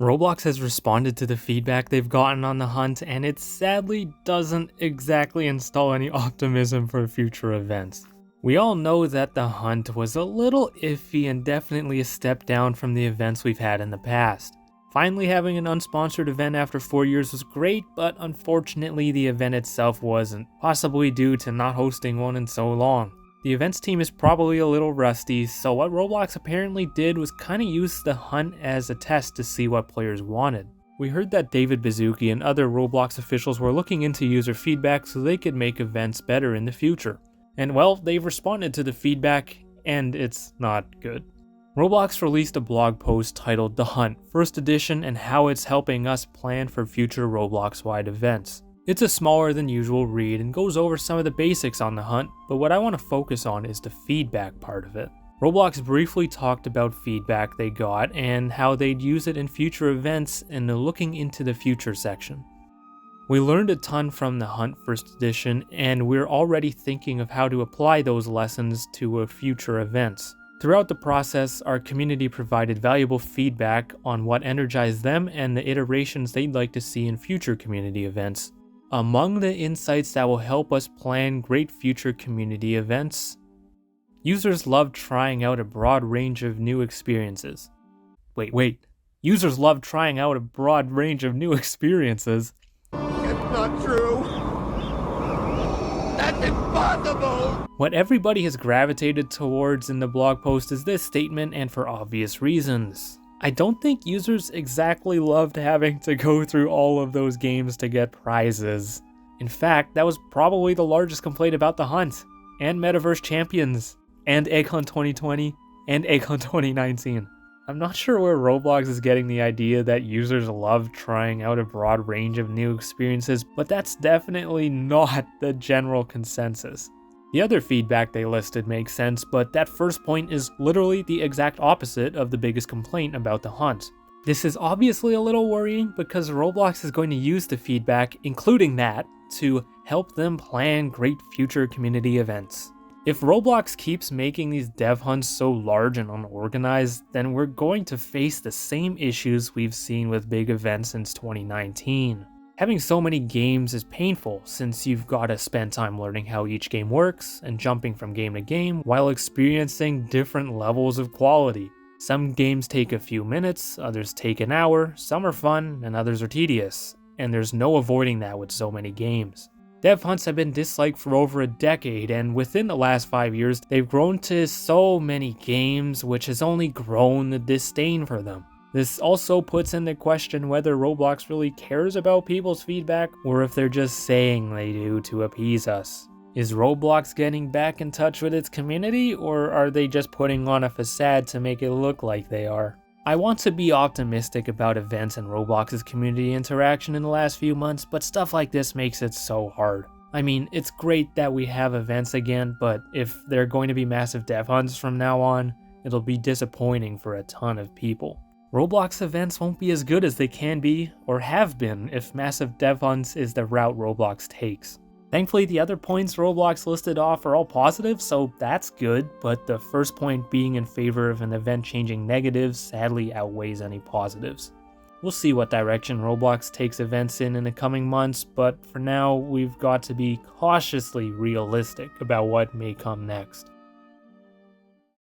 Roblox has responded to the feedback they've gotten on the hunt, and it sadly doesn't exactly install any optimism for future events. We all know that the hunt was a little iffy and definitely a step down from the events we've had in the past. Finally having an unsponsored event after 4 years was great, but unfortunately the event itself wasn't, possibly due to not hosting one in so long. The events team is probably a little rusty, so what Roblox apparently did was kinda use the hunt as a test to see what players wanted. We heard that David Baszucki and other Roblox officials were looking into user feedback so they could make events better in the future. And well, they've responded to the feedback, and it's not good. Roblox released a blog post titled The Hunt, First Edition and How It's Helping Us Plan for Future Roblox-wide Events. It's a smaller than usual read and goes over some of the basics on the hunt, but what I want to focus on is the feedback part of it. Roblox briefly talked about feedback they got and how they'd use it in future events in the Looking into the Future section. We learned a ton from the Hunt First Edition, and we're already thinking of how to apply those lessons to future events. Throughout the process, our community provided valuable feedback on what energized them and the iterations they'd like to see in future community events. Among the insights that will help us plan great future community events, users love trying out a broad range of new experiences. Wait. Users love trying out a broad range of new experiences. It's not true. That's impossible! What everybody has gravitated towards in the blog post is this statement, and for obvious reasons. I don't think users exactly loved having to go through all of those games to get prizes. In fact, that was probably the largest complaint about the hunt, and Metaverse Champions, and EggHunt 2020, and EggHunt 2019. I'm not sure where Roblox is getting the idea that users love trying out a broad range of new experiences, but that's definitely not the general consensus. The other feedback they listed makes sense, but that first point is literally the exact opposite of the biggest complaint about the hunt. This is obviously a little worrying because Roblox is going to use the feedback, including that, to help them plan great future community events. If Roblox keeps making these dev hunts so large and unorganized, then we're going to face the same issues we've seen with big events since 2019. Having so many games is painful since you've got to spend time learning how each game works and jumping from game to game while experiencing different levels of quality. Some games take a few minutes, others take an hour, some are fun, and others are tedious, and there's no avoiding that with so many games. Dev hunts have been disliked for over a decade, and within the last 5 years, they've grown to so many games, which has only grown the disdain for them. This also puts into question whether Roblox really cares about people's feedback, or if they're just saying they do to appease us. Is Roblox getting back in touch with its community, or are they just putting on a facade to make it look like they are? I want to be optimistic about events and Roblox's community interaction in the last few months, but stuff like this makes it so hard. I mean, it's great that we have events again, but if they're going to be massive dev hunts from now on, it'll be disappointing for a ton of people. Roblox events won't be as good as they can be, or have been, if massive dev hunts is the route Roblox takes. Thankfully, the other points Roblox listed off are all positive, so that's good, but the first point being in favor of an event-changing negative sadly outweighs any positives. We'll see what direction Roblox takes events in the coming months, but for now, we've got to be cautiously realistic about what may come next.